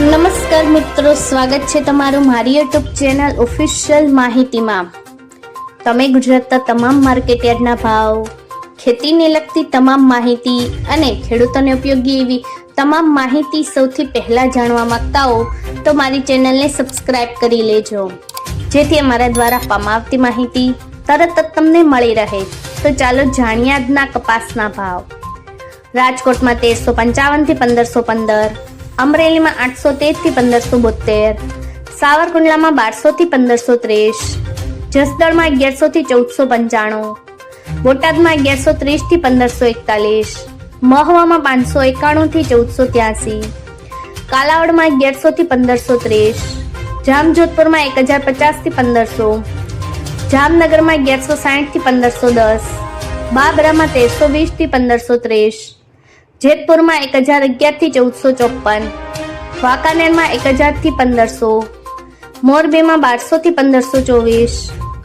નમસ્કાર મિત્રો, સ્વાગત છે તમારું મારી યુટ્યુબ ચેનલ ઓફિશિયલ માહિતીમાં। તમે ગુજરાતના તમામ માર્કેટયાર્ડના ભાવ, ખેતીને લગતી તમામ માહિતી અને ખેડૂતોને ઉપયોગી એવી તમામ માહિતી સૌથી પહેલા જાણવા માંગતા હો તો મારી ચેનલને સબસ્ક્રાઇબ કરી લેજો, જેથી અમારા દ્વારા આપવામાં આવતી માહિતી તરત જ તમને મળી રહે। તો ચાલો જાણીએ આજના કપાસના ભાવ। રાજકોટમાં 1355 થી 1515, અમરેલીમાં 813 થી 1572, સાવરકુંડલામાં 1200 થી 1530, જસદણમાં 1100 થી 1495, બોટાદમાં 1130 થી 1541, મહવામાં 591 થી 1483, કાલાવડમાં 1100 થી 1530, જામજોધપુરમાં 1050 થી 1500, જામનગરમાં 1160 થી 1510, બાબરામાં 1320 થી 1530, જેતપુરમાં 1011 થી 1454, વાંકાનેરમાં 1000 થી 1500, મોરબીમાં 1200 થી 1524,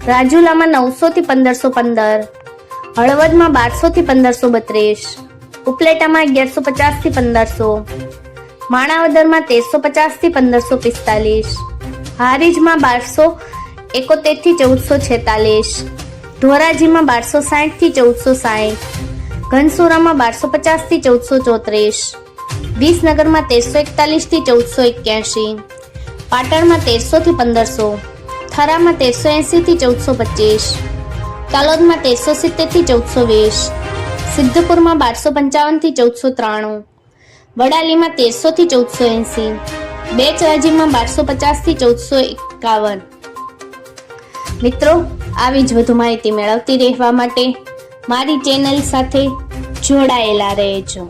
રાજુલામાં 900 થી 1515, હળવદમાં 1200 થી 1532, ઉપલેટામાં 1150 થી 1500, માણાવદરમાં 1350 થી 1545, હારીજમાં 1271 થી 1446, ધોરાજીમાં 1260 થી 1460, ઘનસુરામાં 1250 થી 1434, વિસનગરમાં 1341 થી 1481, પાટણમાં 1300 થી 1500, થરામાં 1380 થી 1425, તલોદમાં 1370 થી 1420, સિદ્ધપુરમાં 1255 થી 1493, વડાલીમાં 1300 થી 1480, બેચરાજીમાં 1250 થી 1451। મિત્રો, આવી જ વધુ માહિતી મેળવતી રહેવા માટે મારી ચેનલ સાથે જોડાયેલા રહેજો।